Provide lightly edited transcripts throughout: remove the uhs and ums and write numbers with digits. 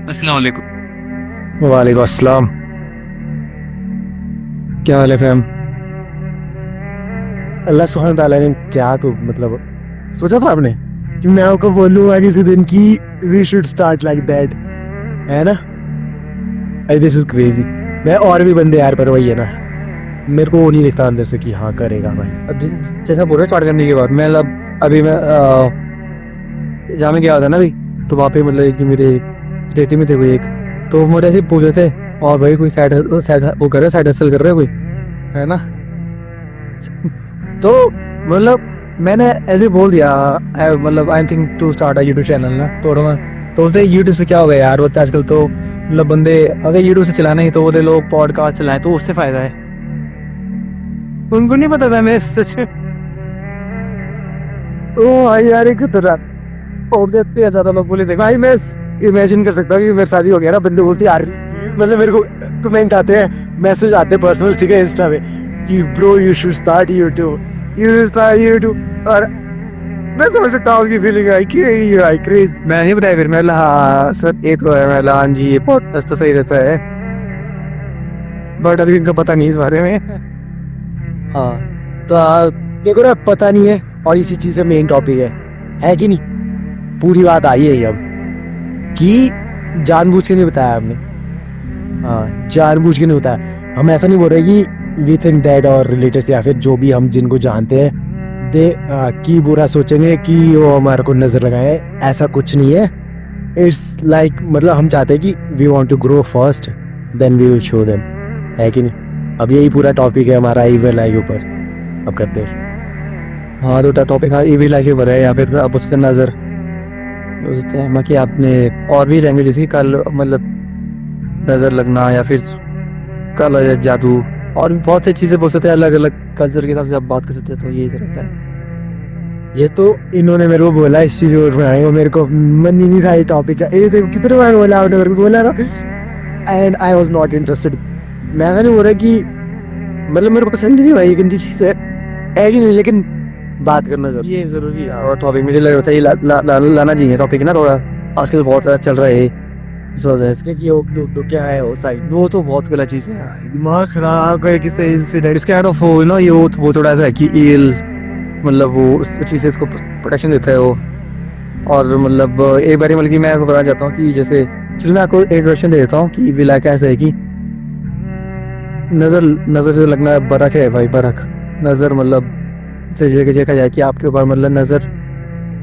अस्सलाम वालेकुम। वालेकुम अस्सलाम। क्या हाल है फैम? अल्लाह सुब्हान ताला ने क्या तो मतलब सोचा था आपने कि मैं आपको बोलूंगा किसी दिन कि we should start like that, है ना? I this is crazy. मैं और भी बंदे यार, पर वही है ना, मेरे को वो नहीं दिखता अंदर से कि हाँ करेगा भाई। अब जैसा बोल रहे स्टार्ट करने के बाद मैं अभी मैं जहाँ में गया था ना अभी, तो वहाँ पे मतलब एक मेरे रिलेटिव में थे कोई एक, तो मुझे ऐसे पूछ रहे थे और भाई कोई साइड वो कर रहे साइड हसल कर रहे कोई, है ना? तो मतलब मैंने ऐसे बोल दिया मतलब I think to start a YouTube channel ना, तो बोलते यूट्यूब से क्या हो गया यार, बोलते आजकल तो मतलब बंदे अगर यूट्यूब से चलाना ही तो बोलते लोग पॉडकास्ट चलाएं तो उससे फायदा है। उनको नहीं पता था मैं सच ओ भाई यार, एक तरह और पे ज्यादा लोग बोले थे भाई, मैं इमेजिन कर सकता हूँ कि मेरी शादी हो गया ना, बंदे बोलते यार, मतलब मेरे को कमेंट आते हैं, मैसेज आते हैं पर्सनल, ठीक है, इंस्टा पे कि bro you should start YouTube, और मैं समझ सकता हूँ उनकी फीलिंग आई कि ये क्रेज। मैं नहीं बताया फिर, मैं हाँ सर ये तो है, मैं हाँ जी ये पॉडकास्ट तो सही रहता है, बट अभी इनको पता नहीं इस बारे में। हाँ तो देखो ना, पता नहीं है, और इसी चीज से मेन टॉपिक है कि नहीं? पूरी बात आई है अब कि जानबूझ के नहीं बताया हमने। हाँ, जानबूझ के नहीं बताया। हम ऐसा नहीं बोल रहे कि वी थिंक दैट और रिलेटिव्स या फिर जो भी हम जिनको जानते हैं दे की बुरा सोचेंगे कि वो हमारे को नजर लगाए, ऐसा कुछ नहीं है। इट्स लाइक मतलब हम चाहते हैं कि we want to grow first then we will show them, है कि नहीं? अब यही पूरा टॉपिक है हमारा इविल आई ऊपर। अब करते हैं। हाँ तो टॉपिक हाँ इविल आई के ऊपर है, या फिर आप उससे नजर सोचते हैं बाकी आपने और भी लैंग्वेज जैसे कल मतलब नजर लगना या फिर कल जादू और भी बहुत सी चीजें बोल सकते हैं, अलग अलग कल्चर के हिसाब से आप बात कर सकते हैं, तो यही सब रहता है। ये तो इन्होंने मेरे को बोला इस चीज को बनाने को, मेरे को मन ही नहीं था ये टॉपिक का। ये तो कितने बार बोला आपने मेरे को, बोला ना, and I was not interested. मैं नहीं बोल रहा कि मतलब मेरे को पसंद नहीं भाई, गंदी चीज है कि नहीं, लेकिन बात करना जरूरी ये जरूरी है और टॉपिक मुझे लग रहा है लाना चाहिए टॉपिक ना, थोड़ा आजकल बहुत ज़्यादा चल रहा है इस वजह से कि तो क्या है वो साइड, वो तो बहुत गलत चीज़ है। दिमाग खराब है किसी इंसिडेंट। इट्स काइंड ऑफ ना ये वो थोड़ा सा है कि इल मतलब वो उस चीज़ से इसको प्रोटेक्शन देता है वो, और मतलब एक बारी मतलब कि मैं आपको बताना चाहता हूँ कि जैसे चलो मैं आपको इंट्रोडक्शन दे देता हूँ कि विला कैसा है कि नज़र से लगना बरक है भाई, बरक नज़र मतलब से देखा जाए कि आपके ऊपर मतलब नज़र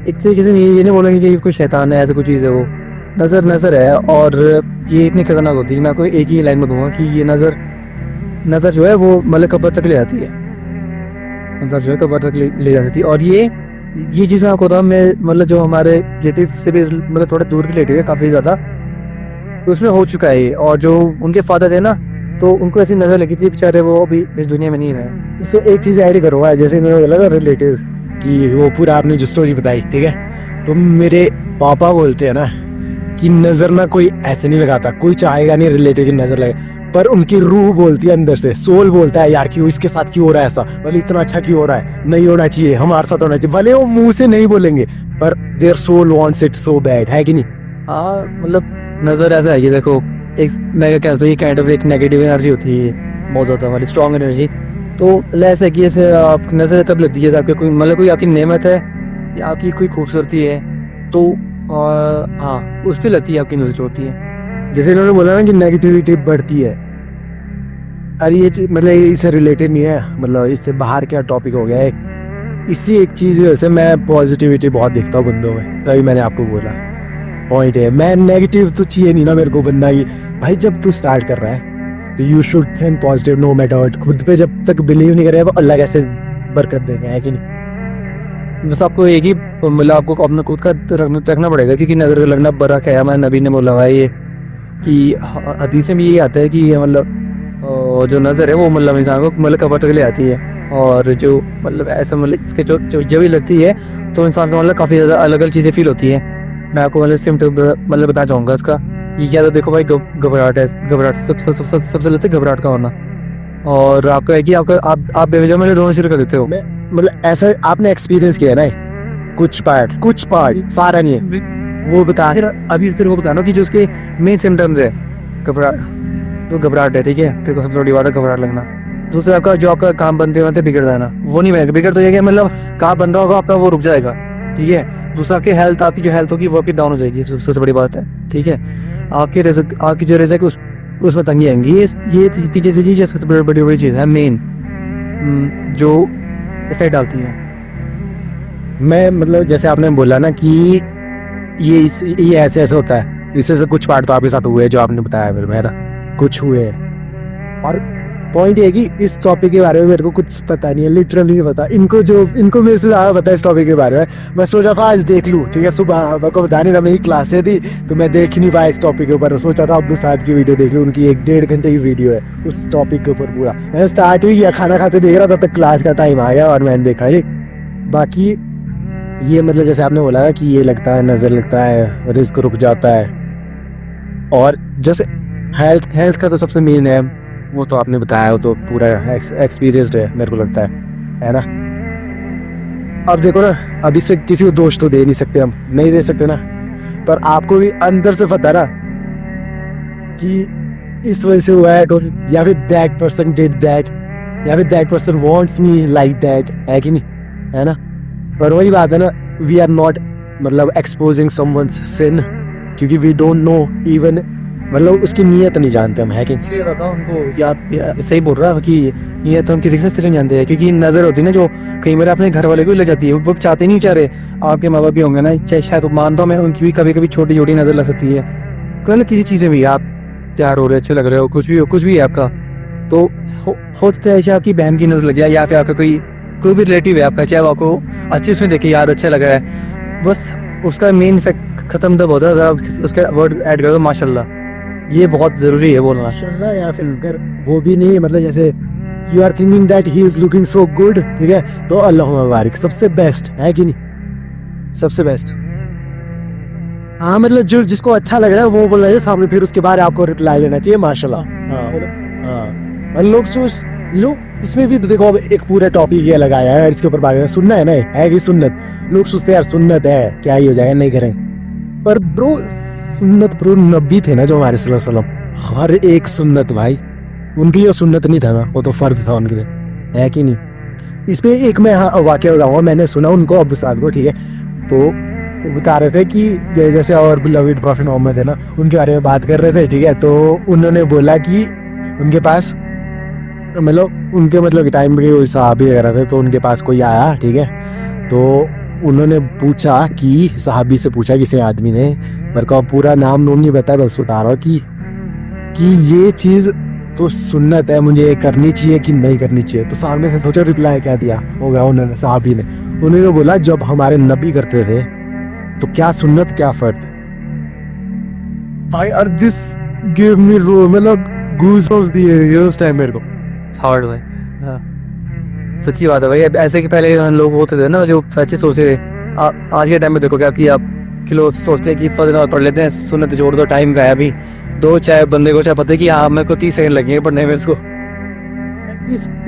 एक तरीके से ये नहीं बोलेंगे कि कोई शैतान है, ऐसा कोई चीज़ है, वो नज़र है, और ये इतनी खतरनाक होती है। मैं आपको एक ही लाइन में दूंगा कि ये नज़र जो है वो मतलब कब्र तक ले जाती है, नज़र जो है कब्र तक ले जाती है। और ये चीज़ मैं आपको बताऊँ, मैं मतलब जो हमारे रिलेटिव से भी मतलब थोड़ा दूर के रिलेटिव है काफ़ी ज़्यादा, तो उसमें हो चुका है। और जो उनके फादर थे ना, तो उनको ऐसी नज़र लगी थी, बेचारे वो अभी इस दुनिया में नहीं रहे। इससे एक चीज ऐड करूंगा, जैसे इन्होंने बोला ना रिलेटिव्स कि वो पूरा आपने जो स्टोरी बताई, ठीक है, तो मेरे पापा बोलते हैं ना कि नजर ना कोई ऐसे नहीं लगाता, कोई चाहेगा नहीं रिलेटिव की नजर लगे, पर उनकी रूह बोलती है अंदर से, सोल बोलता है यार क्यों इसके साथ क्यों हो रहा है ऐसा, भले इतना अच्छा क्यों हो रहा है, नहीं होना चाहिए, हमारे साथ होना चाहिए। भले वो मुंह से नहीं बोलेंगे पर their soul wants it so bad, है कि नहीं? हाँ मतलब नज़र ऐसा है कि देखो एक मैं क्या कहता हूँ, ये काइंड ऑफ एक नेगेटिव एनर्जी होती है बहुत ज़्यादा वाली स्ट्रॉन्ग एनर्जी। तो ऐसा है कि जैसे आप नज़र तब लगती है आपके कोई मतलब कोई आपकी नेमत है या आपकी कोई खूबसूरती है, तो हाँ उस पर लगती है आपकी नज़र होती है। जैसे इन्होंने बोला ना कि नेगेटिविटी बढ़ती है, अरे ये मतलब इससे रिलेटेड नहीं है, मतलब इससे बाहर क्या टॉपिक हो गया है। इसी एक चीज की वजह से मैं पॉजिटिविटी बहुत देखता हूँ बंदों में, तभी मैंने आपको बोला पॉइंट है। मैं नेगेटिव तो चाहिए नहीं ना मेरे को बंदा की, भाई जब तू स्टार्ट कर रहा है तो you should think positive no matter what. खुद पे जब तक बिलीव नहीं करेगा तो अल्लाह कैसे बरकत देंगे, है कि नहीं? बस आपको एक ही मतलब आपको अपना खुद का रखना पड़ेगा, क्योंकि नज़र लगना बरक है। हमारे नबी ने बोला हुआ है ये कि हदीस में भी यही आता है कि मतलब जो नज़र है वो मतलब इंसान को मतलब कब्र तक ले आती है, और जो मतलब ऐसा मतलब इसके जब भी लगती है तो इंसान को मतलब काफ़ी ज़्यादा अलग अलग चीज़ें फील होती है। मैं आपको मतलब सिम्टम मतलब बताना चाहूँगा इसका, ये क्या, तो देखो भाई घबराहट है, घबराहट सबसे लगता है घबराहट का होना, और आपका है कि आप बेवजह में रोना शुरू कर देते हो। मैं मतलब ऐसा आपने एक्सपीरियंस किया है ना, कुछ पार्ट सारा नहीं है। वो बता फिर अभी तेरे को बताना कि जो उसके मेन सिम्टम्स है, घबराहट, तो घबराहट है, ठीक है, तेरे को सबसे बड़ी बात है घबराहट लगना। दूसरा आपका जो आपका काम बनते बनते बिगड़ जाना, वो नहीं बनेगा, बिगड़ तो ये मतलब काम बन रहा होगा आपका वो रुक जाएगा, ठीक है। दूसरा आपकी हेल्थ, आपकी जो हेल्थ होगी वो आपकी डाउन हो जाएगी, सबसे बड़ी बात है, ठीक है। आपकी जो रिजक उसमें तंगी आएंगी। ये तीसरी चीज सबसे बड़ी चीज़ है मेन, जो इफेक्ट डालती है। मैं मतलब जैसे आपने बोला ना कि ये ऐसे ऐसे होता है, इससे से कुछ पार्ट तो आपके साथ हुए जो आपने बताया मेरे में, है ना, कुछ हुए हैं। और पॉइंट ये है कि इस टॉपिक के बारे में मेरे को कुछ पता नहीं है, लिटरली नहीं पता। इनको मेरे से ज़्यादा पता है इस टॉपिक के बारे में। मैं सोचा था आज देख लूँ, ठीक है, सुबह मेरे को बता नहीं था, मेरी क्लासें थी तो मैं देख नहीं पाया इस टॉपिक के ऊपर। सोचा था अपने स्टार्ट की वीडियो देख लूँ, उनकी 1-1.5 घंटे की वीडियो है उस टॉपिक के ऊपर पूरा। मैंने स्टार्ट ही किया, खाना खाते देख रहा था, तब क्लास का टाइम आ गया और मैंने देखा नहीं। बाकी ये मतलब जैसे आपने बोला ना कि ये लगता है, नज़र लगता है, रिस्क रुक जाता है, और जैसे हेल्थ का तो सबसे मेन है, वो तो आपने बताया, वो तो पूरा एक्सपीरियंस्ड है मेरे को लगता है ना। अब देखो ना, अब इससे किसी को दोष तो दे नहीं सकते, हम नहीं दे सकते ना, पर आपको भी अंदर से पता ना कि इस वजह से हुआ है, या फिर दैट पर्सन डिड दैट, या फिर that person wants me like that, है कि नहीं, है ना। पर वही बात है ना, वी आर नॉट मतलब एक्सपोजिंग समवन्स सिन, क्योंकि वी डोंट नो इवन, मतलब उसकी नीयत नहीं जानते हम, है कि नहीं। ये बताओ उनको, या सही बोल रहा है कि नीयत हम किसी से नहीं जानते हैं, क्योंकि नज़र होती है ना जो कई बार अपने घर वाले को ले जाती है, वो चाहते नहीं बेचारे, आपके माँ बाप भी होंगे ना, चाहे शायद मानता हूँ मैं, उनकी भी कभी कभी छोटी छोटी नज़र लग सकती है। कल किसी चीज़ें भी आप तैयार हो रहे, अच्छे लग रहे हो, कुछ भी है आपका, तो हो सकता है आपकी बहन की नज़र लग जाए, या फिर आपका कोई भी रिलेटिव है आपका, चाहे वो आपको अच्छे उसमें देखे यार अच्छा लगा है, बस उसका मेन इफेक्ट खत्म तब होता है उसका वर्ड ऐड कर दो माशाल्लाह। ये बहुत ज़रूरी है बोलना माशाल्लाह, या फिर अगर वो भी नहीं, मतलब जैसे you are thinking that he is looking so good, ठीक है, तो अल्लाह मुबारक, सबसे बेस्ट, है कि नहीं, सबसे बेस्ट। हाँ मतलब जो जिसको अच्छा लग रहा है वो बोल रहा है सामने, फिर उसके बाद आपको रिप्लाई लेना चाहिए माशाल्लाह। हाँ, और लोग इसमें भी तो देखो, अब एक पूरा टॉपिक ये लगाया है, इसके ऊपर बात करना, सुनना है ना, है कि सुन्नत, लोग सोचते हैं यार सुन्नत है क्या ही हो जाएगा, नहीं करें, पर ब्रो सुन्नत, ब्रो नबी थे ना जो हमारे सल्लल्लाहु अलैहि वसल्लम, हर एक सुन्नत भाई, उनके लिए सुन्नत नहीं था ना, वो तो फर्ज था उनके लिए, है कि नहीं। इसमें एक मैं वाकया बताऊंगा, मैंने सुना उनको, अब्बू साहब को, ठीक है, तो बता रहे थे कि जैसे और बिलवड प्रॉफिट मोहम्मद है ना, उनके बारे में बात कर रहे थे, ठीक है, तो उन्होंने बोला कि उनके पास मतलब उनके मतलब टाइम के कोई सहाबी वगैरह थे, तो उनके पास कोई आया, ठीक है, तो उन्होंने पूछा कि सहाबी से पूछा किसी आदमी ने, मेरे को पूरा नाम नहीं बताया, बस बता रहा हूँ कि ये चीज़ तो सुन्नत है, मुझे करनी चाहिए कि नहीं करनी चाहिए। तो सामने से सोचा रिप्लाई क्या दिया होगा उन्होंने, सहाबी ने, उन्होंने बोला जब हमारे नबी करते थे तो क्या सुन्नत क्या फर्ज भाई। और दिस गिव मी मतलब गूज़बम्स दिए उस टाइम मेरे को, हार्ड भाई, सच्ची बात है भाई। ऐसे कि पहले लोग होते थे ना जो सच्चे सोचते थे, आज के टाइम में देखो क्या कि आप किलो सोचते हैं कि फर्ज पढ़ लेते हैं, सुन्नत जोड़ दो, टाइम का है अभी दो, चाहे बंदे को चाहे पता है कि हाँ मेरे को 30 सेकंड लगेंगे पढ़ने में इसको।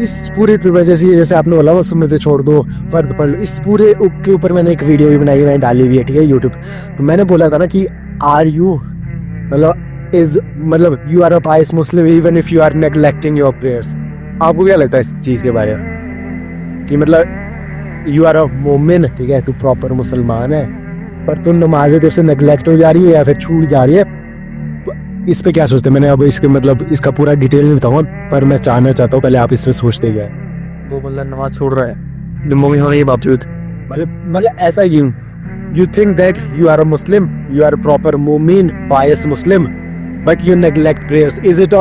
इस पूरे वजह से जैसे आपने बोला वो सुन्नतें छोड़ दो, फर्ज पढ़ लो, इस पूरे के ऊपर मैंने एक वीडियो भी बनाई, मैंने डाली हुई है, ठीक है, यूट्यूब। तो मैंने बोला था ना कि आर यू मतलब you are a pious Muslim even if you are neglecting your prayers. आपको क्या लगता है इस चीज़ के बारे में कि मतलब यू आर अ मोमिन, ठीक है, तू प्रॉपर मुसलमान है, पर तू नमाज़ें तेरे से नेग्लेक्ट हो जा रही है या फिर छूट जा रही है, इस पे क्या सोचते हैं? मैंने अब इसके मतलब इसका पूरा डिटेल नहीं बताऊंगा, पर मैं जानना चाहता हूँ पहले आप इसमें सोचते क्या है। वो मतलब नमाज छोड़ रहा है मोमिन होने के बावजूद, मतलब ऐसा क्यों? You think that you are a Muslim, you are proper मोमिन pious Muslim, but you neglect prayers, is it?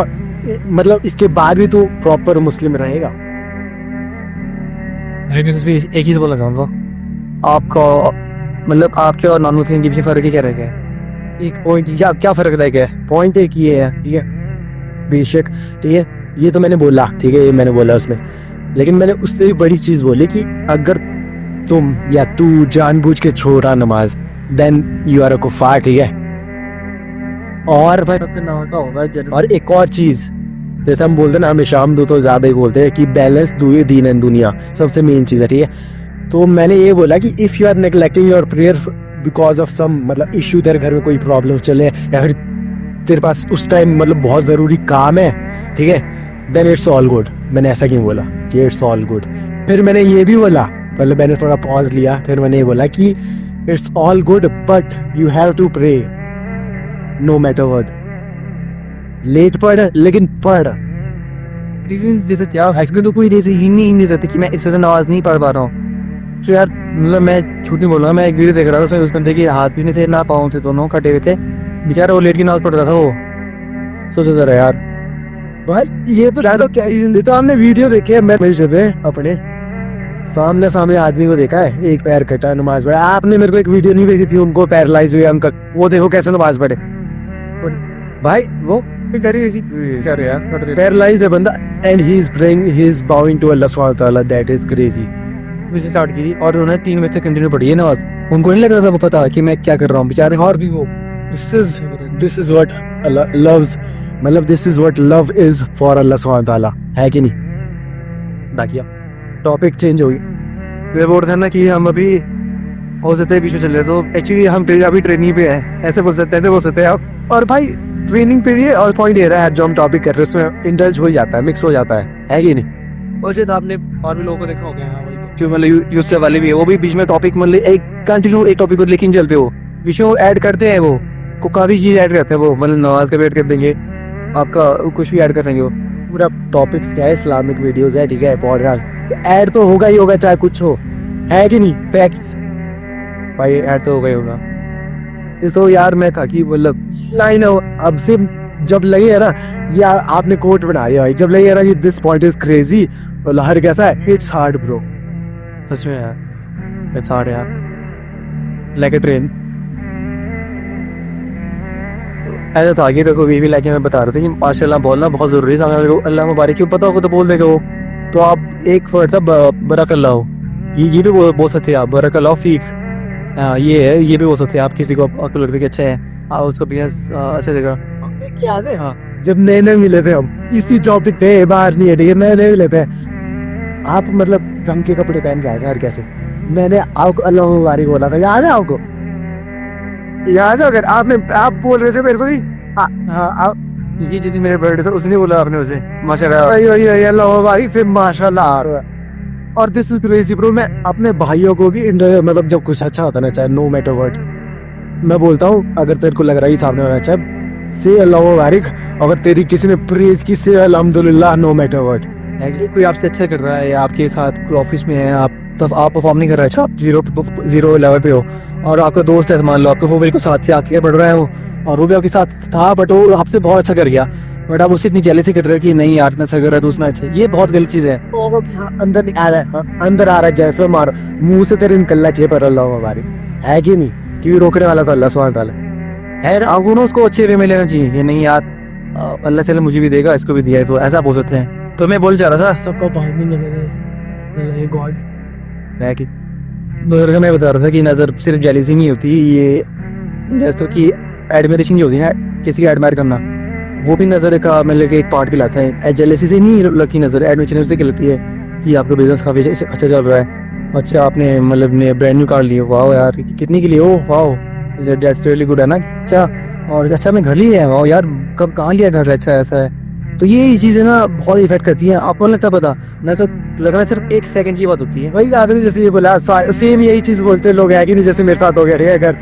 मतलब इसके बाद भी तो प्रॉपर मुस्लिम रहेगा? एक चीज बोलना चाहूँगा, आपका मतलब आपके और नॉन मुस्लिम के पीछे फर्क ही क्या रह गया? एक पॉइंट या क्या फर्क रह गया? पॉइंट एक ये है, ठीक है, बेशक, ठीक है, ये तो मैंने बोला, ठीक है, ये मैंने बोला उसमें, लेकिन मैंने उससे भी बड़ी चीज बोली कि अगर तुम या तू जानबूझ के छोड़ रहा नमाज, देन यू आर अ कुफार, ठीक है। और भाई और एक और चीज, जैसे हम बोलते हैं ना हमेशा, हम दो तो ज्यादा ही बोलते हैं कि बैलेंस दीन एंड दुनिया सबसे मेन चीज है, ठीक है। तो मैंने ये बोला कि if you are neglecting your prayer because of some मतलब इशू, तेरे घर में कोई प्रॉब्लम चले या फिर तेरे पास उस टाइम मतलब बहुत ज़रूरी काम है, ठीक है, देन इट्स ऑल गुड। मैंने ऐसा क्यों बोला कि इट्स ऑल गुड? फिर मैंने ये भी बोला, मतलब मैंने थोड़ा पॉज लिया, फिर मैंने ये बोला कि it's all good but you have to pray no matter what. Late पढ़ लेकिन पढ़। रीजन जैसे क्या एक्चुअली तो कोई रीजन ही नहीं दे सकती कि मैं इस वजह से नमाज नहीं पढ़ पा रहा हूँ। तो यार मतलब मैं झूठ नहीं बोल रहा, मैं एक वीडियो देख रहा था, उसमें बंदे के हाथ भी नहीं थे ना पाँव थे, दोनों कटे हुए थे बेचारा, वो लेट की नमाज पढ़ रहा था वो। सोचो जरा यार भाई ये तो क्या, ये तो हमने वीडियो देखे, मैं अपने सामने आदमी को देखा है, एक पैर कटा नमाज पढ़े। आपने मेरे को एक वीडियो नहीं भेजी थी, उनको पैरालाइज हुए अंकल, वो देखो कैसे नमाज पढ़े भाई, वो पैरालाइज्ड है बंदा and he is praying, he is bowing to Allah सुब्हानहू व तआला, दैट इज क्रेजी। मुझे स्टार्ट की थी और उन्होंने 3 बजे तक कंटिन्यू पढ़ी है नमाज। उनको नहीं लग रहा था वो पता कि मैं क्या कर रहा हूँ बेचारे। और भी वो this is what Allah loves, मतलब this is what love is for Allah सुब्हानहू व तआला, है कि नहीं? बाकी टॉपिक चेंज हो गई। वे बोल रहे थे ना कि हम अभी हो सकते हैं पीछे चल रहे, तो एक्चुअली हम अभी ट्रेनिंग पे हैं, ऐसे बोल सकते हैं, तो बोल सकते हैं आप। और भाई ट्रेनिंग पे भी है, और पॉइंट ये रहा है जो हम टॉपिक कर रहे हैं उसमें इंडल्ज हो ही जाता है, मिक्स हो जाता है कि नहीं? और शायद आपने और भी लोगों को देखा होगा जो मतलब यूट्यूब वाले भी है, वो भी बीच में टॉपिक मतलब एक कंटिन्यू एक टॉपिक को लेकिन चलते हो, बीच में वो ऐड करते हैं, वो को काफी चीज ऐड करते हैं, वो मतलब नमाज का भी ऐड कर देंगे, आपका कुछ भी ऐड कर देंगे। वो पूरा टॉपिक्स क्या है, इस्लामिक वीडियोस है, ठीक है, पॉडकास्ट, ऐड तो होगा ही होगा चाहे कुछ हो, है कि नहीं? फैक्ट्स भाई ऐड तो होगा ही होगा। इस तो यार मैं था कि मतलब लाइन अब से जब लगे ना, या आपने कोट बना दिया भाई, जब लगे ना कि दिस पॉइंट इज क्रेजी, तो हर कैसा है, इट्स हार्ड ब्रो, सच में यार इट्स हार्ड यार, लाइक अ ट्रेन। ऐसा था कि देखो वी लाइक मैं बता रहे थे कि माशाल्लाह बोलना बहुत जरूरी है, सामने वाले को अल्लाह मुबारक क्यों पता होगा तो बोल देगा वो। तो आप एक वर्ड था बरकल्लाह, ये भी बोल सकते हैं आप, बरकल्लाह फीक, ये है, ये भी बोल सकते हैं आप। किसी को आपको लगता है कि अच्छा है, आप उसको भी अच्छा देगा। याद है हाँ, जब नए नए मिले थे हम, इसी टॉपिक थे, बाहर नहीं है, ठीक है, नए नए मिले थे, आप मतलब रंग के कपड़े पहन के आए थे हर कैसे, मैंने आपको अल्लाह मुबारक बोला था, याद है आपको? याद है? अगर आप बोल रहे थे मेरे को भी, हाँ ये जिस दिन मेरे बर्थडे था उसने बोला आपने उसे माशाल्लाह, वही अल्लाह मुबारक, फिर माशाल्लाह। और दिस इज क्रेजी ब्रो, मैं अपने भाइयों को भी मतलब जब कुछ अच्छा होता है ना, चाहे नो मैटर व्हाट, मैं बोलता हूँ अगर तेरे को लग रहा है सामने वाला अच्छा, से अल्लाह मुबारक, अगर तेरी किसी ने प्रेज की, से अल्हम्दुलिल्लाह नो मैटर व्हाट। कोई आपसे अच्छा कर रहा है या आपके साथ कोई ऑफिस में है, आप परफॉर्म नहीं कर रहा है, आप जीरो लेवल पे हो, और आपका दोस्त है, मान लो आपको वो बिल्कुल साथ से आके पढ़ रहा है वो, और वो भी आपके साथ था बट वो आपसे बहुत अच्छा कर गया, बट आप उससे इतनी जेलसी कर रहे हो कि नहीं यार इतना अच्छा कर रहा है तो उसमें अच्छा, ये बहुत गलत चीज है। अंदर आ रहा है, अंदर आ रहा है, जैसे मारो मुंह से तेरे निकलना चाहिए पर अल्लाह मुबारक, है कि नहीं? क्यों रोकने वाला था अल्लाह सुब्हानहू व तआला है, आपको ना उसको अच्छे वे में लेना चाहिए, ये नहीं यार अल्लाह ताला मुझे भी देगा, इसको भी दिया है, तो ऐसा बोल सकते हैं। तो मैं बोल जा रहा था सबको मैं बता रहा था कि नजर सिर्फ जेलसी नहीं होती, ये जैसे कि एडमिरेशन जो होती है ना, किसी की एडमायर करना, वो भी नजर का मतलब एक पार्ट कहलाता है। जेलसी से नहीं लगती नजर, एडमिरेशन से कहलाती है कि आपका बिजनेस काफी अच्छा चल रहा है, अच्छा आपने मतलब ने ब्रांड न्यू कार ली, वाह यार कितनी की ली, ओ वाह दैट्स रियली गुड है ना, अच्छा, और अच्छा मैं घर लिया है, वाह यार कब कहाँ लिया घर, अच्छा ऐसा है। तो ये चीजें ना बहुत इफेक्ट करती हैं, आपको लगता पता ना, तो लगना सिर्फ 1 सेकंड की बात होती है। वही आपने जैसे ये बोला, सेम यही चीज बोलते हैं लोग, है कि नहीं? जैसे मेरे साथ हो गया, ठीक है, अगर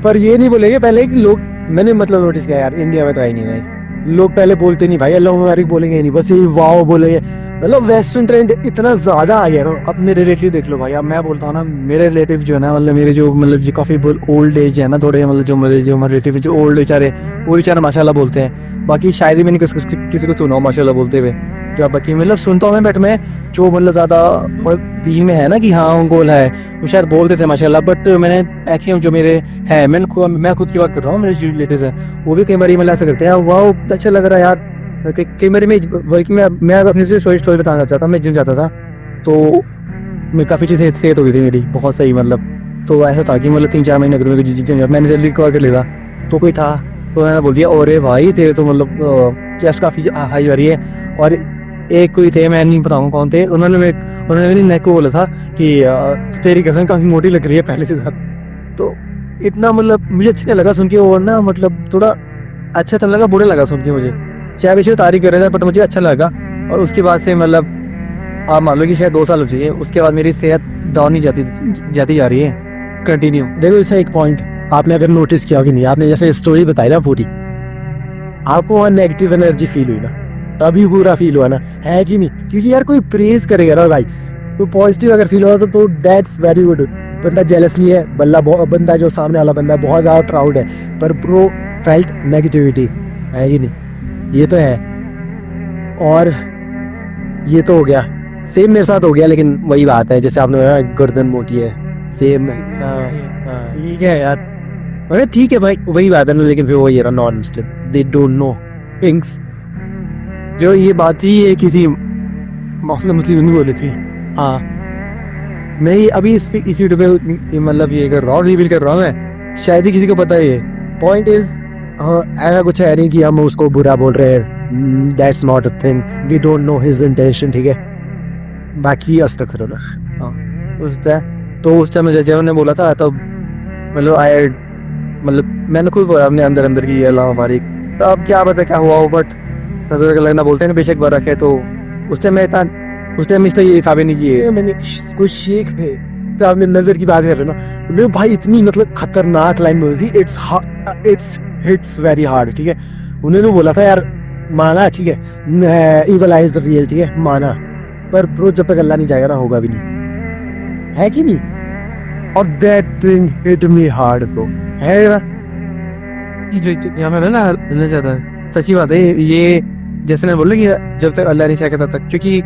पर ये नहीं बोलेंगे पहले कि लोग, मैंने मतलब नोटिस किया यार, इंडिया में तो आई नहीं भाई, लोग पहले बोलते नहीं भाई अल्लाह मुबारक बोलेंगे नहीं, बस ये वाओ बोलेंगे, मतलब वेस्टर्न ट्रेंड इतना ज्यादा आ गया ना। अब मेरे रिलेटिव देख लो भाई, अब मैं बोलता हूँ ना, मेरे रिलेटिव जो है ना, मतलब मेरे जो मतलब जो काफी ओल्ड एज है ना, थोड़े मतलब जो हमारे रिलेटिव जो ओल्ड बेचारे, वो बेचारे माशाल्लाह बोलते हैं, बाकी शायद ही मैंने किसी को सुना हो माशाल्लाह बोलते हुए, जो बाकी मतलब सुनता हूँ मैं, बट मैं जो मतलब ज्यादा दीन में है ना कि हाँ गोल है, वो शायद बोलते थे माशाल्लाह, बट मैंने एक्चुअली जो मेरे हैं, मैं खुद की बात कर रहा हूँ, मेरे जो रिलेटिव हैं वो भी कई बार मतलब ऐसा करते हैं, वाह अच्छा लग रहा है यार। कई बार मैं अपनी स्टोरी बताना चाहता था, मैं जिम जाता था तो मैं काफ़ी चीज़ें सेहत हो गई थी मेरी बहुत सही, मतलब तो ऐसा था कि मतलब 3-4 महीने अगर जिम मैंने जल्दी कवर कर लिया, तो कोई था तो मैंने बोल दिया अरे भाई तेरे तो मतलब चेस्ट काफ़ी हाई हो रही है। और एक कोई थे, मैं नहीं बताऊँ कौन थे, उन्होंने मेरी नेक को बोला था कि तेरी कसम काफ़ी मोटी लग रही है पहले से ज़्यादा। तो इतना मतलब मुझे अच्छा नहीं लगा सुन के, और ना मतलब थोड़ा अच्छा तो लगा, बुरा लगा सुन के मुझे। शायद इसे तारीफ कर रहे थे बट मुझे अच्छा लगा। और उसके बाद से मतलब आप मान लो कि शायद 2 साल हो चुके हैं, उसके बाद मेरी सेहत डाउन ही जाती जा रही है कंटिन्यू। देखो इसका एक पॉइंट आपने अगर नोटिस किया कि नहीं, आपने जैसे स्टोरी बताई ना पूरी, आपको वहाँ नेगेटिव एनर्जी फील हुई ना, तभी बुरा फील हुआ ना, है कि नहीं? क्योंकि यार कोई प्रेज करेगा ना भाई, तो पॉजिटिव अगर फील होता तो दैट्स वेरी गुड। बंदा जेलस नहीं है, बंदा जो सामने वाला बंदा है बहुत ज्यादा प्राउड है, पर प्रो फेल्ट नेगेटिविटी, है कि नहीं? ये तो है। और ये तो हो गया, सेम मेरे साथ हो गया, लेकिन वही बात है जैसे आपने बोला गर्दन मोटी है, सेम। ठीक है यार, अरे ठीक है भाई, वही बात है ना, लेकिन फिर वही है non Muslim, they don't know things. जो ये बात ही है किसी मुस्लिम ने बोली थी। हाँ, मैं ये अभी इसी वीडियो पे मतलब ये कर रहा हूँ, रिवील कर रहा हूँ मैं, शायद ही किसी को पता है। पॉइंट इज ऐसा कुछ है नहीं कि हम उसको बुरा बोल रहे हैं, that's not a thing, we don't know his intention, ठीक है? बाकी अस्तगफिरुल्लाह। तो उस टाइम जब उन्होंने बोला था तब मतलब आई मतलब मैंने खुद बोला अपने अंदर अंदर की अल्लाह बारिक, तो अब क्या पता क्या हुआ हो, बट नजर लगना बोलते हैं ना, बेशक बार रखे। तो उस टाइम मैं इतना उस टाइम इसलिए ये हिसाब नहीं किए। मैंने कुछ शेख थे, तो आपने नजर की बात कर रहे हो ना, मेरे भाई इतनी मतलब खतरनाक लाइन बोली थी, इट्स हिट्स वेरी हार्ड, ठीक है? उन्होंने बोला था यार, माना ठीक है, इवल आइज द रियल, ठीक है, माना, पर ब्रो जब तक अल्लाह नहीं जाएगा ना होगा भी नहीं, है कि नहीं? और that thing hit me hard bro, है ना? यहाँ पे ना लेना चाहता है, सच्ची बात है ये। जैसे मैं बोला कि जब तक अल्लाह नहीं चाहेगा तब तक, क्योंकि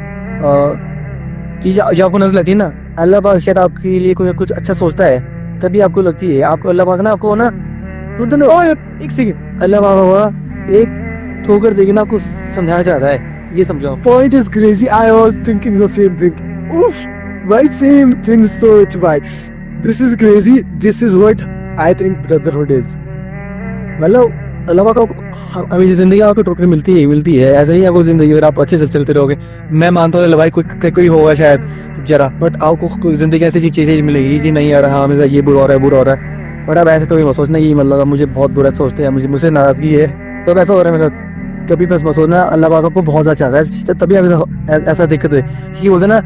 कि जब आपको नजर लगती है ना, अल्लाह पाक शायद आपके लिए कोई कुछ अच्छा सोचता है, तभी आपको लगती है। आपको अल्लाह पाक ना आपको ना तो दोनों एक सेकंड अल्लाह पाक एक ठोकर देगी ना, आपको समझाना चाहता है, ये समझाओ। Point is crazy. I was thinking the same thing. Oof, why same thing so much? Why? This is crazy. This is what I think brotherhood is. मतलब अल्लाह पाक को हमें जिंदगी आपको ठोकर मिलती है, ऐसा ही है वो जिंदगी, अगर आप अच्छे से चलते रहोगे। मैं मानता हूँ भाई कोई होगा शायद जरा, बट आपको जिंदगी ऐसी चीजें मिलेगी कि नहीं यार हाँ हमेशा ये बुरा हो रहा है, बट अब ऐसे कभी मत सोचना कि मतलब मुझे बहुत बुरा सोचते हैं, मुझसे नाराजगी है, तो ऐसा हो रहा है मतलब कभी बस मत सोचना, अल्लाह पाक आपको बहुत अच्छा चाहता है, तभी ऐसा दिक्कत है कि बोलते ना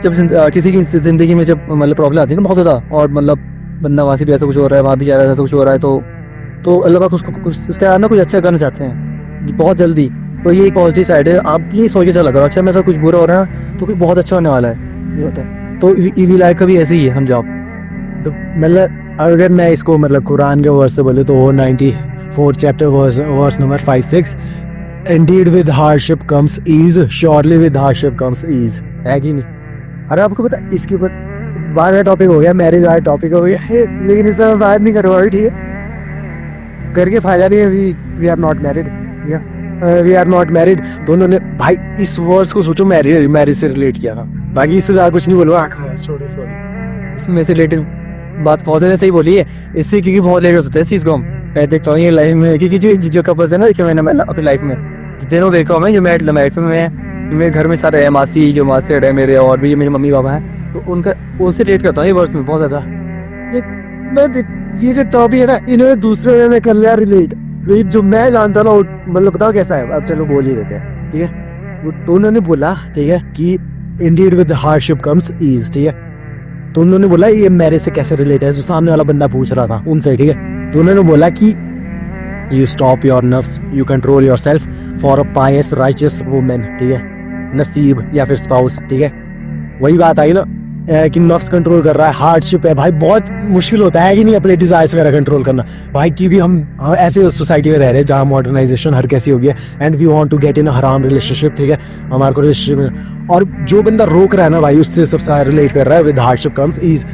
जब किसी की जिंदगी में जब मतलब प्रॉब्लम आती है ना बहुत ज्यादा, और मतलब बंदा वहाँ से भी ऐसा कुछ हो रहा है, वहाँ भी जा रहा है ऐसा कुछ हो रहा है, तो अल्लाह पाक उसको उसका ना कुछ अच्छा करना चाहते हैं बहुत जल्दी। तो ये एक पॉजिटिव साइड है, आप ये सोच के चला करो, अच्छा मेरे साथ कुछ बुरा हो रहा है तो कुछ बहुत अच्छा होने वाला है, ये होता है। तो ईवी लाइफ का भी ऐसे ही है, हम जाओ। तो मतलब अगर मैं इसको मतलब कुरान के वर्स से बोले तो वो 94 chapter verse number 5-6, Indeed with hardship comes ease, surely with hardship comes ease, है कि नहीं? अरे आपको पता इसके ऊपर बार का टॉपिक हो गया, मैरिज वाला टॉपिक हो गया, लेकिन इस समय बात नहीं करूँगा, ठीक है? करके फायदा नहीं है, we are not married, we are not married. दोनों ने भाई इस वर्ड्स को सोचो, मैरिज से रिलेट किया था, बाकी इससे ज्यादा कुछ नहीं बोलूँगा। सॉरी, इसमें से रिलेटेड बात बहुत सही बोली है, इससे क्योंकि बहुत लेट हो सकता है इस चीज़ को मैं देखता हूँ ये लाइफ में, क्योंकि जो कपल्स है ना देखिए मैंने अपनी लाइफ में जितने देखा हूँ मैं, जो मैं लाइफ में मेरे घर में सारे है, मासी जो मासी है मेरे, और भी मेरे मम्मी पापा हैं, तो उनका उनसे रिलेट करता हूँ ये वर्ड्स में बहुत ज़्यादा। ये जो टॉपिक है ना, इन्होंने दूसरे में कर लिया रिलेट, जो मैं जानता ना मतलब बताओ कैसा है, अब चलो बोल ही देते हैं, ठीक है? तो उन्होंने बोला ठीक है कि indeed with hardship comes ease, ठीक है? तो उन्होंने बोला ये मैरिज से कैसे रिलेट है, जो सामने वाला बंदा पूछ रहा था उनसे, ठीक है? तो उन्होंने बोला कि you stop your nerves, you control your self for a pious righteous women, ठीक है? नसीब या फिर स्पाउस, ठीक है? वही बात आई ना कि नफ्स कंट्रोल कर रहा है, हार्डशिप है भाई, बहुत मुश्किल होता है कि नहीं अपने डिजायर्स वगैरह कंट्रोल करना भाई, क्योंकि हम ऐसे सोसाइटी में रह रहे हैं जहाँ मॉडर्नाइजेशन हर कैसी हो गया, and we want to get in हराम रिलेशनशिप, ठीक है? हमारे को रिलेशनशिप, और जो बंदा रोक रहा है ना भाई, उससे सबसे रिलेट कर रहा है विद हार्डशिप कम्स ईज।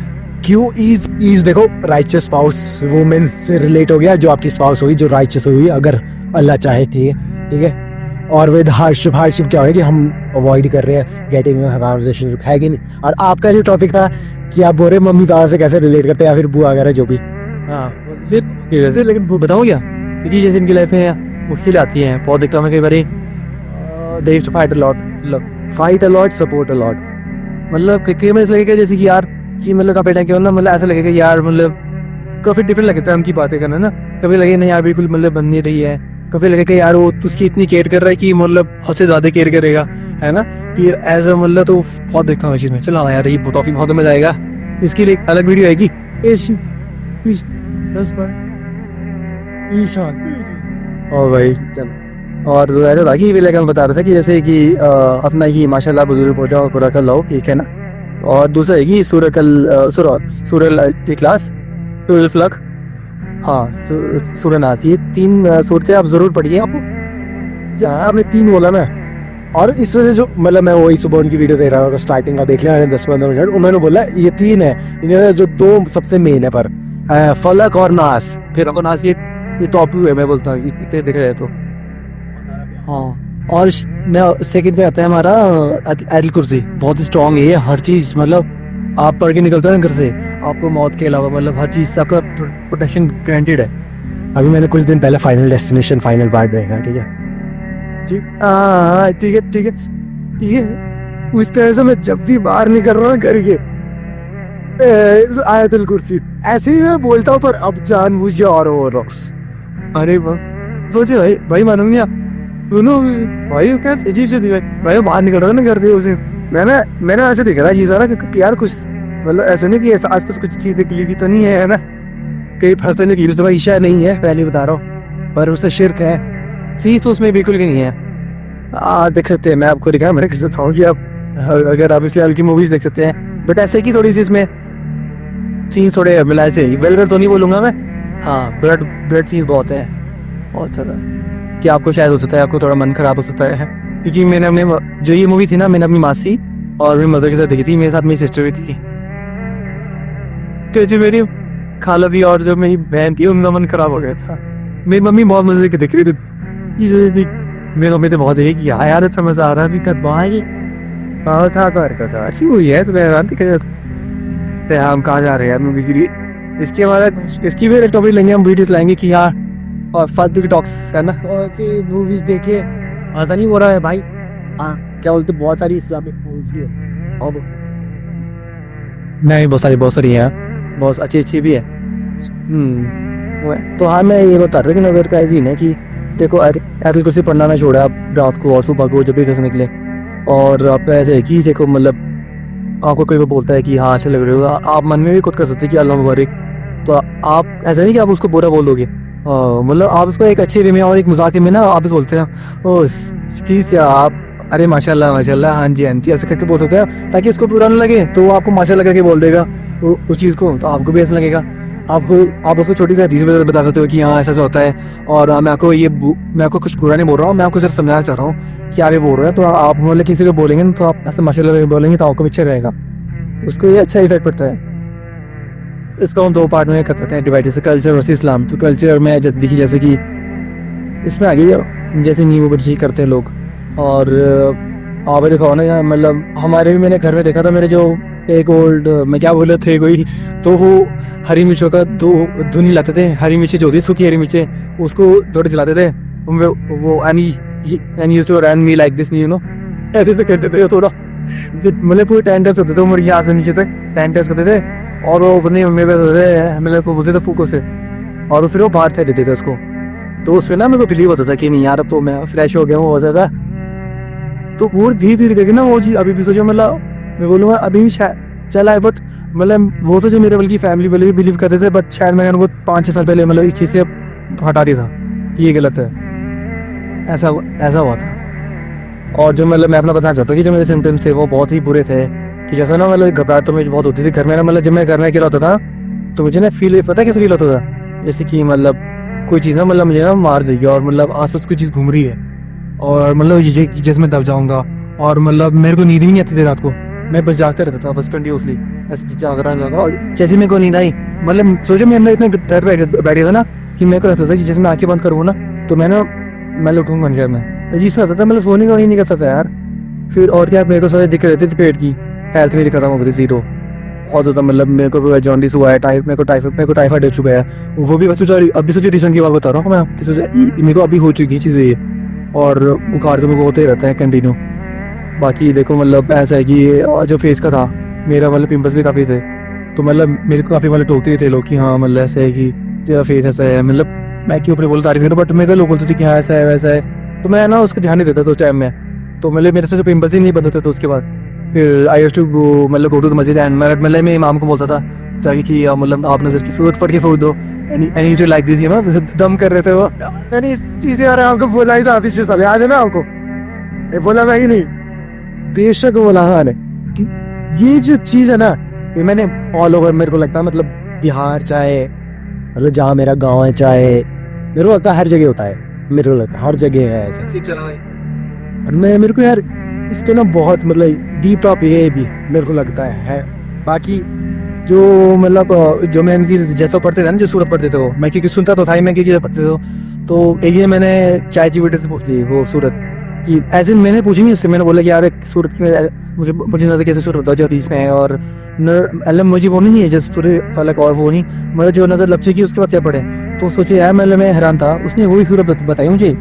क्यों ईज देखो, राइचियस स्पाउस वुमेन से रिलेट हो गया, जो आपकी स्पाउस होगी जो राइचियस होगी अगर अल्लाह चाहे, ठीक है? और विद हार्डशिप क्या है कि हम अवॉइड कर रहे हैं गेटिंग रिलेशनशिप, है कि नहीं? और आपका जो टॉपिक था कि आप बोल रहे मम्मी पापा से कैसे रिलेट करते हैं या फिर बुआ वगैरह जो भी, हाँ वैसे, लेकिन बताओ क्या, क्योंकि जैसे इनकी लाइफ में मुश्किल आती है बहुत, देखता हूँ कई बार they used to fight a lot, support a lot, मतलब कई बार ऐसा लगेगा जैसे कि यार कि मतलब काफी टाइम के बाद ना मतलब ऐसा लगेगा यार मतलब काफ़ी डिफरेंट लगता है उनकी बातें करना ना। कभी लगे नहीं यार बिल्कुल मतलब बन नहीं रही है, कभी लगे कि यार वो उसकी इतनी केयर कर रहा है कि मतलब हद से ज़्यादा केयर करेगा, है ना, कि एज अ मतलब तो बहुत देखता हूँ इस चीज़ में। चलो हाँ यार ये टॉपिक बहुत मजा आएगा, इसके लिए एक अलग वीडियो आएगी। और भाई चल, और ऐसा था कि लाइक हम बता रहे थे कि जैसे कि अपना ही माशाल्लाह बुजुर्ग पहुंचा और पूरा कर लो, ठीक है ना। और दूसरा है कि सूरह की क्लास 12 फ्लक, हाँ सूरह नास, ये 3 सूरतें आप जरूर पढ़िए। आपको जहाँ आपने 3 बोला ना, और इस वजह से जो मतलब मैं वही सुबह उनकी वीडियो देख रहा था, स्टार्टिंग का देख लिया मैंने 10-15 मिनट, उन्होंने बोला ये 3 है, इन्हें जो 2 सबसे मेन है, पर फलक और नास। फिर आपको नास ये टॉप 2 है, मैं बोलता हूँ इतने देखा जाए तो। हाँ, और मैं सेकंड पे आता है हमारा आयतुल कुर्सी, बहुत स्ट्रॉन्ग है ये, हर चीज मतलब आप पढ़ के निकलते हो ना घर से, आपको मौत के अलावा मतलब हर चीज से आपका प्रोटेक्शन ग्रांटेड है। अभी मैंने कुछ दिन पहले फाइनल डेस्टिनेशन फाइनल पार्ट देखा, ठीक है ठीक है ठीक है ठीक है। उस तरह से मैं जब भी बाहर निकल रहा हूँ घर के आयतुल कुर्सी ऐसे ही मैं बोलता हूँ, पर अब जानबूझ के और हो रहा हूँ। अरे वाह, सोचे भाई मानूंगी आप दोनों भाई, क्या अजीब से भाई बाहर निकल रहा था ना घर से, उसे मैंने ऐसे दिख रहा है चीज़ ना कि यार कुछ मतलब ऐसे नहीं कि आस पास कुछ चीज निकली भी तो नहीं है ना, कहीं फंसने की तो ईशा नहीं है, पहले बता रहा हूँ, पर उसे शिरक है, सीज तो उसमें बिल्कुल भी नहीं है। देख सकते हैं, मैं आपको दिखाया, मैंने कह सकता हूँ कि आप अगर आप इसलिए हल्की मूवीज देख सकते हैं, बट ऐसे की थोड़ी सी इसमें सीन्स थोड़े मिलाए से, वेलवेल तो नहीं बोलूंगा मैं, हाँ ब्लड सीन्स बहुत है, बहुत ज़्यादा, कि आपको शायद हो सकता है आपको थोड़ा मन खराब हो सकता है, क्योंकि मैंने अपने जो ये मूवी थी ना, मैंने अपनी मासी और मेरी मदर के साथ देखी थी, मेरे साथ मेरी सिस्टर भी थी, तो जो मेरी खाला थी और जो मेरी बहन थी उनका मन खराब हो गया था। मेरी मम्मी बहुत मजे के देख रही थी, मेरी मम्मी तो बहुत देखी यार अच्छा मजा आ रहा थी, कद भाई बहुत था घर का सा ऐसी हुई है, तो मैं हम कहाँ जा रहे हैं यार मूवीज के लिए, इसके बाद इसकी भी एक टॉपिक लेंगे हम, वीडियोस लाएंगे कि यार और फालतू की टॉक्स है ना, और ऐसी मूवीज देखे ऐसा नहीं हो रहा है भाई। हाँ क्या बोलते, बहुत सारी इस्लामिक मूवीज भी है, और नहीं बहुत सारी है, बहुत अच्छी भी है। वो है। तो हाँ मैं ये बता रहा था कि नजर का ऐसी है कि देखो आयतुल कुर्सी पढ़ना ना छोड़ा आप रात को और सुबह को जब भी घर से निकले, और आप ऐसे है कि देखो मतलब आपको कोई बोलता है कि हाँ अच्छे लग रहे हो, आप मन में भी खुद कर सकते हैं कि अल्लाह मुबारक, तो आप ऐसा नहीं कि आप उसको बुरा बोल दोगे, मतलब आप उसको एक अच्छे वे में और एक मजाक में ना आप बोलते हैं ओ प्लीज या आप अरे माशाल्लाह हाँ जी ऐसे करके बोल सकते हैं, ताकि उसको बुरा ना लगे, तो वो आपको माशाल्लाह करके बोल देगा उस चीज़ को, तो आपको भी ऐसा लगेगा। आप उसको छोटी सी हदीस बता सकते हो कि हाँ ऐसा होता है, और मैं आपको कुछ बुरा नहीं बोल रहा हूँ, मैं आपको सिर्फ समझाना चाह रहा हूँ कि आप ये बोल रहे हैं, तो आप मतलब किसी को बोलेंगे ना, तो आप ऐसे माशाल्लाह बोलेंगे तो आपको भी अच्छा रहेगा, उसको ये अच्छा इफेक्ट पड़ता है। इसको हम 2 पार्ट में कर सकते हैं डिवाइड, जैसे कल्चर वर्सेस इस्लाम। तो कल्चर में जैसे कि इसमें आगे जैसे नींबू बर्जी करते हैं लोग, और आप देखा हो ना मतलब हमारे भी मैंने घर में देखा था, मेरे जो एक ओल्ड मैं क्या बोल रहे थे कोई, तो वो हरी मिर्चों का धुनी लाते थे, हरी मिर्ची जो होती सूखी हरी मिर्चें उसको थोड़े जलाते थे, वो and used to run me like this you know, ऐसे तो करते थे थोड़ा, मतलब पूरे टेंटर्स होते थे उम्र यहाँ से नीचे तक टेंटर्स करते थे, और वो अपने मेरे को बोलते थे फूकों से, और फिर वो बाहर फेंक देते थे उसको, तो उस पर ना मेरे को बिलीव होता था कि नहीं यार अब तो मैं फ्रेश हो गया हूँ, होता था। तो वो धीरे धीरे करके ना वो चीज़ अभी भी सोचो, मतलब मैं बोलूँगा अभी भी चला है, बट मतलब वो सोचो मेरे बल्कि फैमिली वाले भी बिलीव करते थे, बट शायद मैंने उनको 5-6 साल पहले मतलब इस चीज़ से हटा दिया था, ये गलत है, ऐसा हुआ था। और जो मतलब मैं अपना बताना चाहता हूँ कि जो मेरे सिम्टम्स थे वो बहुत ही बुरे थे, कि जैसा ना मतलब घबराहट तो मुझे बहुत होती थी घर में ना, मतलब जब मैं घर में अकेला होता था तो मुझे ना फील पता कैसे फील होता था, जैसे कि मतलब कोई चीज़ ना मतलब मुझे ना मार देगी, और मतलब आसपास कोई चीज़ घूम रही है, और मतलब जैसे मैं दब जाऊँगा, और मतलब मेरे को नींद भी नहीं आती थी रात को, मैं बस जागते रहता था बस कंटिन्यूसली, ऐसे जाग रहा लगा, और जैसे मेरे को नींद आई मतलब सोचो मेरे अंदर इतना डर बैठ गया था ना कि मेरे को लगता था कि जैसे मैं आँखें बंद करूँ ना तो मैं लुटूंगा अंदर में, अजीब सा होता था, मतलब सोने का नहीं कर सकता यार। फिर और क्या मेरे को सारी दिक्कत रहती थी, पेट की हेल्थ मेरी खत्म हो गई थी 0 बहुत ज़्यादा, मतलब मेरे को जॉन्डिस हुआ है, मेरे को टाइफाइड हो चुका है, वो भी अभी सोचिए रिसेंट की बात बता रहा हूँ मैं, मेरे को अभी हो चुकी चीज़ें ये, और बुखार तो मेरे को होते ही रहता है कंटिन्यू। बाकी देखो मतलब ऐसा है कि जो फेस का था मेरा मतलब पिंपल्स भी काफ़ी थे, तो मतलब मेरे को काफ़ी मतलब टोकते थे लोग कि हाँ मतलब ऐसा है कि तेरा फेस ऐसा है, मतलब मैं क्यों अपने बोल तारीफ करूँ, बट मेरे को लोग बोलते थे कि हाँ ऐसा है वैसा है, तो मैं ना उसको ध्यान नहीं देता था उस टाइम में। तो मतलब मेरे से जो पिंपल्स ही नहीं बंद होते थे उसके बाद फिर आई यूज्ड टू गो मतलब गो टू द मस्जिद एंड मतलब मैं इमाम को बोलता था जाके कि मतलब आप नज़र की सूरत पढ़ के फूक दो and you like this, you no, दम कर रहे थे वो। मैंने इस चीज के बारे में आपको बोला ही था पीछे साल, याद है ना आपको? ये बोला मैं ही नहीं, बेशक बोला हाँ ने कि ये जो चीज है ना, ये मैंने ऑल ओवर, मेरे को लगता है मतलब बिहार चाहे मतलब जहाँ मेरा गांव है, चाहे मेरे को लगता है हर जगह होता है, मेरे को लगता है हर जगह है ऐसा। और मैं मेरे को यार इस पे ना बहुत मतलब डीप टॉप ये भी मेरे को लगता है। बाकी जो मतलब जो मैं इनकी जैसा पढ़ते थे ना, जो सूरत पढ़ते थे वो मैं क्योंकि सुनता तो था ही, मैं क्योंकि पढ़ते थे तो एक ये मैंने चाय की बेटे से पूछ ली वो सूरत कि एज इन मैंने पूछी नहीं उससे, मैंने बोला कि यार एक सूरत की मुझे नजर कैसे सूरत बताओ जो हदीस में है, और मतलब मुझे वो नहीं है जैसे सूरत फलक और वो नहीं, मतलब जो नजर लपचे की उसके बाद क्या पढ़े, तो सोचे यार मतलब मैं हैरान था, उसने वही सूरत बताई मुझे।